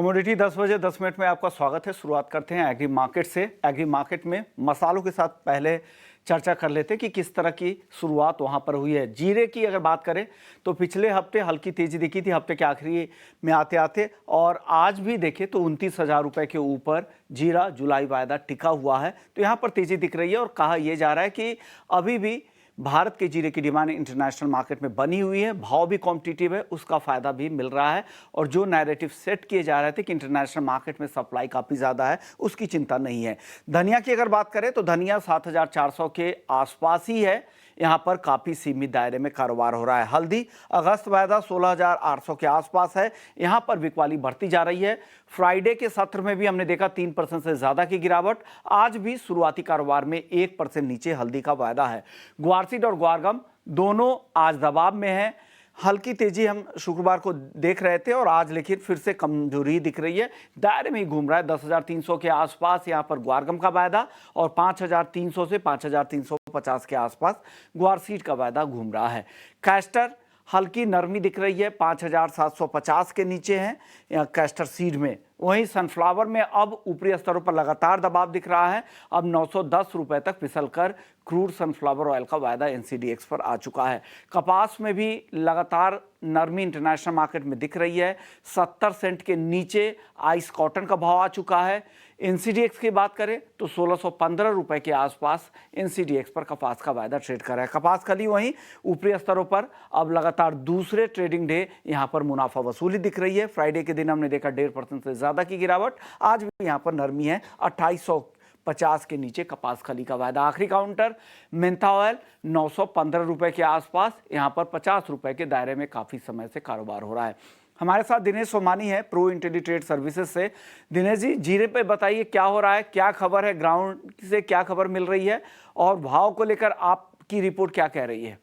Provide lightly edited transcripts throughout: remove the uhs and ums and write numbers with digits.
Commodity 10 बजे 10 minute में आपका स्वागत है। शुरुआत करते हैं एग्री मार्केट से। एग्री मार्केट में मसालों के साथ पहले चर्चा कर लेते हैं कि किस तरह की शुरुआत वहां पर हुई है। जीरे की अगर बात करें तो पिछले हफ्ते हल्की तेजी दिखी थी हफ्ते के आखिरी में आते आते, और आज भी देखें तो 29,000 रुपए के ऊपर जीरा जुलाई वायदा टिका हुआ है। तो यहाँ पर तेजी दिख रही है और कहा यह जा रहा है कि अभी भी भारत के जीरे की डिमांड इंटरनेशनल मार्केट में बनी हुई है, भाव भी कॉम्पिटिटिव है, उसका फायदा भी मिल रहा है। और जो नैरेटिव सेट किए जा रहे थे कि इंटरनेशनल मार्केट में सप्लाई काफ़ी ज़्यादा है, उसकी चिंता नहीं है। धनिया की अगर बात करें तो धनिया 7,400 के आसपास ही है, यहाँ पर काफ़ी सीमित दायरे में कारोबार हो रहा है। हल्दी अगस्त वायदा 16,800 के आसपास है, यहाँ पर बिकवाली बढ़ती जा रही है। फ्राइडे के सत्र में भी हमने देखा 3% से ज़्यादा की गिरावट। आज भी शुरुआती कारोबार में 1% नीचे हल्दी का वायदा है। ग्वारसीड और ग्वारगम दोनों आज दबाव में हैं। हल्की तेजी हम शुक्रवार को देख रहे थे और आज लेकिन फिर से कमजोरी दिख रही है, दायरे में ही घूम रहा है। 10,300 के आसपास यहाँ पर ग्वारगम का वायदा और 5,300 से 5,350 के आसपास ग्वारसीड का वायदा घूम रहा है। कैस्टर हल्की नरमी दिख रही है, 5,750 के नीचे हैं कैस्टर सीड में। वहीं सनफ्लावर में अब ऊपरी स्तरों पर लगातार दबाव दिख रहा है। अब 910 रुपए तक फिसलकर क्रूड सनफ्लावर ऑयल का वायदा एनसीडीएक्स पर आ चुका है। कपास में भी लगातार नरमी इंटरनेशनल मार्केट में दिख रही है। 70 सेंट के नीचे आइस कॉटन का भाव आ चुका है। एनसीडीएक्स की बात करें तो 1615 रुपए के आसपास एनसीडीएक्स पर कपास का वायदा ट्रेड कर रहा है। कपास खली वहीं ऊपरी स्तरों पर अब लगातार दूसरे ट्रेडिंग डे यहां पर मुनाफा वसूली दिख रही है। फ्राइडे के दिन हमने देखा 1.5% से ज्यादा की गिरावट। आज भी यहां पर नरमी है, 2850 के नीचे कपास खली का वायदा। आखिरी काउंटर मेंथा ऑयल 915 रुपए के आसपास, यहां पर 50 रुपए के दायरे में काफी समय से कारोबार हो रहा है। हमारे साथ दिनेश सोमानी है प्रो इंटेलीट्रेड सर्विसेज से। दिनेश जी, जीरे पे बताइए क्या हो रहा है, क्या खबर है, ग्राउंड से क्या खबर मिल रही है और भाव को लेकर आपकी रिपोर्ट क्या कह रही है?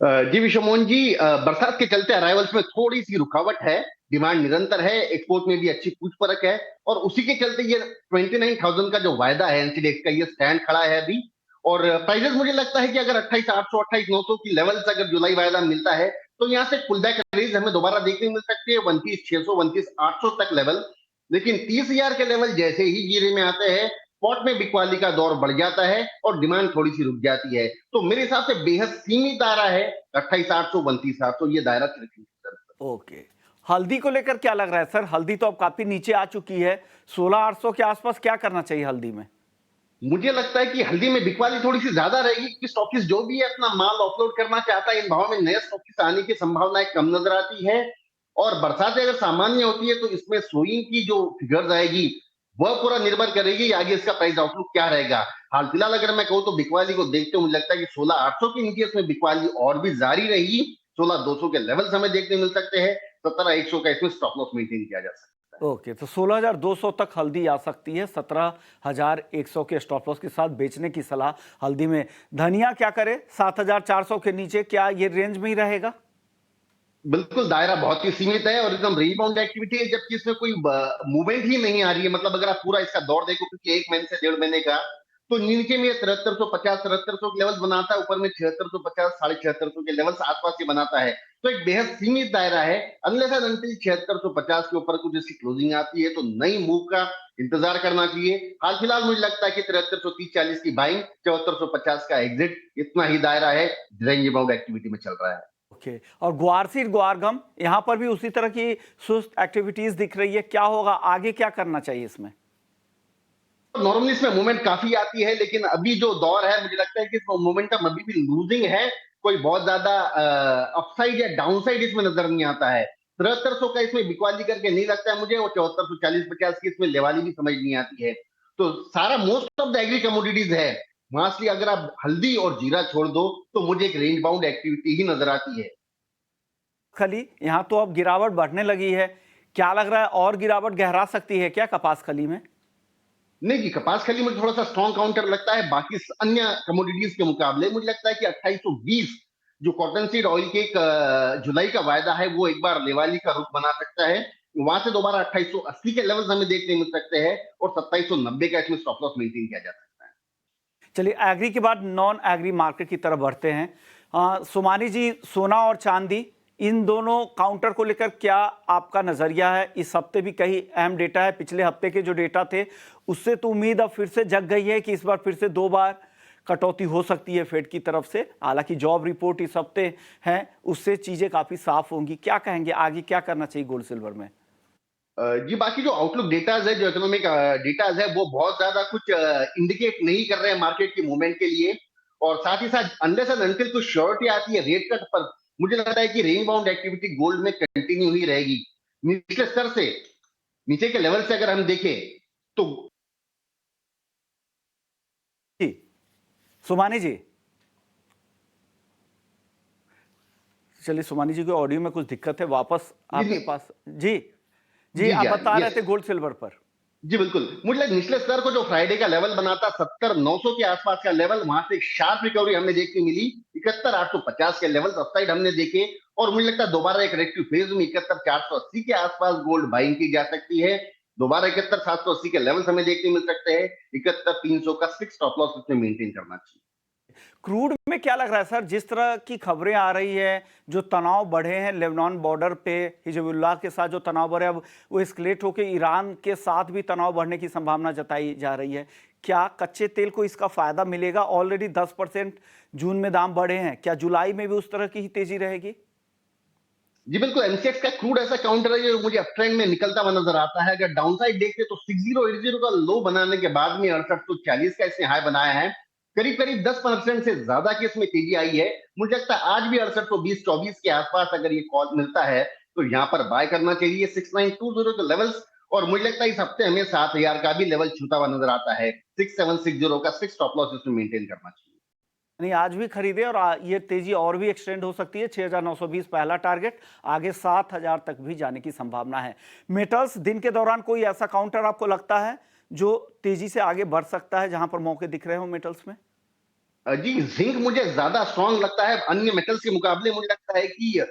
जी विश्वमोहन जी, बरसात के चलते अराइवल्स में थोड़ी सी रुकावट है। डिमांड निरंतर है, एक्सपोर्ट में भी अच्छी पूछ परख है और उसी के चलते ये 29,000 का जो वायदा है एनसीडीएक्स का, ये स्टैंड खड़ा है अभी। और प्राइजेस मुझे लगता है कि अगर 28,800 28,900 की लेवल से अगर जुलाई वायदा मिलता है तो यहाँ से पुल बैक रेंज हमें दोबारा देखने मिल सकती है 29,600 29,800 तक लेवल। लेकिन 30,000 के लेवल जैसे ही जीरे में आते हैं, स्पॉट में बिकवाली का दौर बढ़ जाता है और डिमांड थोड़ी सी रुक जाती है। तो मेरे हिसाब से बेहद सीमित दायरा है 28,800 29,800, ये दायरा ओके, हल्दी को लेकर क्या लग रहा है सर? हल्दी तो अब काफी नीचे आ चुकी है, 16,800 के आसपास क्या करना चाहिए हल्दी में? मुझे लगता है कि हल्दी में बिकवाली थोड़ी सी ज्यादा रहेगी क्योंकि स्टॉकिस्ट जो भी है अपना माल ऑफलोड करना चाहता है। इन भाव में नए स्टॉकिस्ट आने की संभावनाएं कम नजर आती है और बरसात अगर सामान्य होती है तो इसमें सोइंग की जो फिगर्स आएगी वह पूरा निर्भर करेगी आगे इसका प्राइस आउटलुक क्या रहेगा। हाल फिलहाल अगर मैं कहूँ तो बिकवाली को देखते हुए मुझे लगता है कि 16,800 के नीचे इसमें बिकवाली और भी जारी रहेगी। 16,200 के लेवल्स हमें देखने मिल सकते हैं। 17,100 का इसमें स्टॉप लॉस मेंटेन किया जा सकता है। ओके, तो 16,200 तक हल्दी आ सकती है, 17,100 के स्टॉप लॉस के साथ बेचने की सलाह हल्दी में। धनिया क्या करे 7,400 के नीचे, क्या ये रेंज में ही रहेगा? बिल्कुल, दायरा बहुत ही सीमित है और एकदम रीबाउंड एक्टिविटी है, जबकि इसमें कोई मूवमेंट ही नहीं आ रही है। मतलब अगर आप पूरा इसका दौर देखो क्योंकि 1 महीने से 1.5 महीने का, तो नीचे में 7350 7300 के लेवल्स बनाता है, ऊपर में 7650 7650 के लेवल्स आसपास ये बनाता है। तो एक बेहद सीमित दायरा है। अनलेस एंड अनटिल 7650 के ऊपर कुछ इसकी क्लोजिंग आती है तो नई मूव का इंतजार करना चाहिए। हाल फिलहाल मुझे लगता है कि 7330 40 की बाइंग, 7450 का एग्जिट, इतना ही दायरा है, रेंज बाउंड एक्टिविटी में चल रहा है। ओके, और ग्वारसीड ग्वारगम यहाँ पर भी उसी तरह की सुस्त एक्टिविटीज दिख रही है, क्या होगा आगे, क्या करना चाहिए इसमें? नॉर्मली इसमें मूवमेंट काफी आती है लेकिन अभी जो दौर है मुझे लगता है कि इसमें मोमेंटम अभी भी लूजिंग है। कोई बहुत ज्यादा अपसाइड या डाउनसाइड इसमें नजर नहीं आता है। 7300 का इसमें बिकवाली करके नहीं लगता है मुझे, और 7440 50 की इसमें लेवाली भी समझ नहीं आती है। तो सारा most of the agree commodities है, मासली अगर आप हल्दी और जीरा छोड़ दो तो मुझे एक रेंज बाउंड एक्टिविटी ही नजर आती है। खली यहाँ तो अब गिरावट बढ़ने लगी है, क्या लग रहा है और गिरावट गहरा सकती है क्या कपास खली में? नहीं जी, कपास खली मुझे थोड़ा सा स्ट्रॉन्ग काउंटर लगता है बाकी अन्य कमोडिटीज के मुकाबले। मुझे लगता है कि 2820 जो कॉटन सीड ऑयल के एक जुलाई का वायदा है वो एक बार लेवाली का रुख बना सकता है। वहां से दोबारा 2880 के लेवल्स हमें देखने मिल सकते हैं और 2790 का इसमें स्टॉप लॉस मेंटेन किया जा सकता है। चलिए, एग्री के बाद नॉन एग्री मार्केट की तरफ बढ़ते हैं। सोमानी जी, सोना और चांदी इन दोनों काउंटर को लेकर क्या आपका नजरिया है? इस हफ्ते भी कई अहम डेटा है, पिछले हफ्ते के जो डेटा थे उससे तो उम्मीद अब फिर से जग गई है कि इस बार फिर से 2 बार कटौती हो सकती है फेड की तरफ से। हालांकि जॉब रिपोर्ट इस हफ्ते है, उससे चीजें काफी साफ होंगी। क्या कहेंगे, आगे क्या करना चाहिए गोल्ड सिल्वर में? जी, बाकी जो आउटलुक डेटाज है, जो इकोनॉमिक डेटाज है, वो बहुत ज्यादा कुछ इंडिकेट नहीं कर रहे हैं मार्केट की मूवमेंट के लिए। और साथ ही साथ अनलेस एंड अनटिल कुछ श्योरिटी आती है रेट कट पर, मुझे लगता है कि रेंज बाउंड एक्टिविटी गोल्ड में कंटिन्यू ही रहेगी। निचले स्तर से, नीचे के लेवल से अगर हम देखें तो जी सुमानी जी, चलिए सुमानी जी को ऑडियो में कुछ दिक्कत है, वापस जी आपके जी पास। जी जी, जी आप जी बता रहे यस थे गोल्ड सिल्वर पर। जी बिल्कुल, मुझे लगता है निचले स्तर को जो फ्राइडे का लेवल बना था 70,900 के आसपास का लेवल, वहां से एक शार्प रिकवरी हमें देखने मिली। 71,850 के लेवल्स अपसाइड हमने देखे। और मुझे लगता है दोबारा एक रेक्टिव फेज में 71,480 के आसपास गोल्ड बाइंग की जा सकती है। दोबारा 71,780 के लेवल्स हमें देखने मिल सकते हैं। 71,300 का फिक्स स्टॉप लॉस उसमें मेंटेन करना चाहिए। क्रूड में क्या लग रहा है सर, जिस तरह की खबरें आ रही है, जो तनाव बढ़े हैं लेबनान बॉर्डर पे हिजबुल्लाह के साथ, जो तनाव बढ़े अब वो एस्केलेट होकर ईरान के साथ भी तनाव बढ़ने की संभावना जताई जा रही है। क्या कच्चे तेल को इसका फायदा मिलेगा? ऑलरेडी 10% जून में दाम बढ़े हैं, क्या जुलाई में भी उस तरह की ही तेजी रहेगी? जी बिल्कुल, एमसीएक्स का क्रूड ऐसा काउंटर है जो मुझे अप ट्रेंड में निकलता हुआ नजर आता है। अगर डाउनसाइड देखते तो 6080 का लो बनाने के बाद में 6840 का इसने हाई बनाया है। करीब करीब 10% से ज्यादा की इसमें तेजी आई है। मुझे लगता है आज भी 6820-24 के आसपास अगर ये कॉल मिलता है तो यहाँ पर बाय करना चाहिए 6920 के लेवल्स। और मुझे लगता है इस हफ्ते हमें 7000 का भी लेवल छूता हुआ नजर आता है। 6760 का फिक्स स्टॉप लॉस इसमें मेंटेन करना चाहिए। नहीं, आज भी खरीदे और ये तेजी और भी एक्सटेंड हो सकती है। 6920 पहला टारगेट, आगे 7000 तक भी जाने की संभावना है। मेटल्स, दिन के दौरान कोई ऐसा काउंटर आपको लगता है जो तेजी से आगे बढ़ सकता है, जहां पर मौके दिख रहे हो मेटल्स में? जी, जिंक मुझे ज्यादा स्ट्रांग लगता है अन्य मेटल्स के मुकाबले। मुझे लगता है कि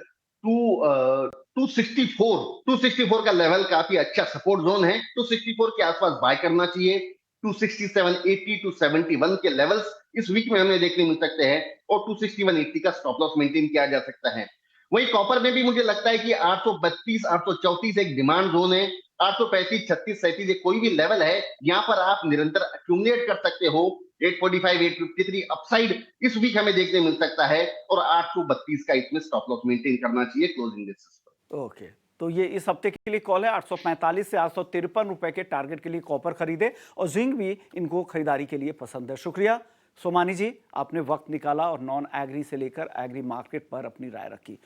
264 का लेवल काफी अच्छा सपोर्ट जोन है। 264 के आसपास बाय करना चाहिए। 267.80 टू 71 के लेवल्स इस वीक में हमें देखने मिल सकते हैं। और 261.80 का स्टॉप लॉस मेंटेन किया जा सकता है। वहीं कॉपर में भी मुझे लगता है कि 832 834 एक डिमांड जोन है। 835 36 37 ये कोई भी लेवल है, यहाँ पर आप निरंतर एक्यूमुलेट कर सकते हो। 845 853 अपसाइड इस वीक हमें देखने मिल सकता है। और 832 का इसमें स्टॉप लॉस मेंटेन करना चाहिए क्लोजिंग बेसिस पर। ओके, तो ये इस हफ्ते के लिए कॉल है। 845 से 853 रुपए के टारगेट के लिए कॉपर खरीदे और जिंक भी इनको खरीदारी के लिए पसंद है। शुक्रिया सोमानी जी, आपने वक्त निकाला और नॉन एग्री से लेकर एग्री मार्केट पर अपनी राय रखी।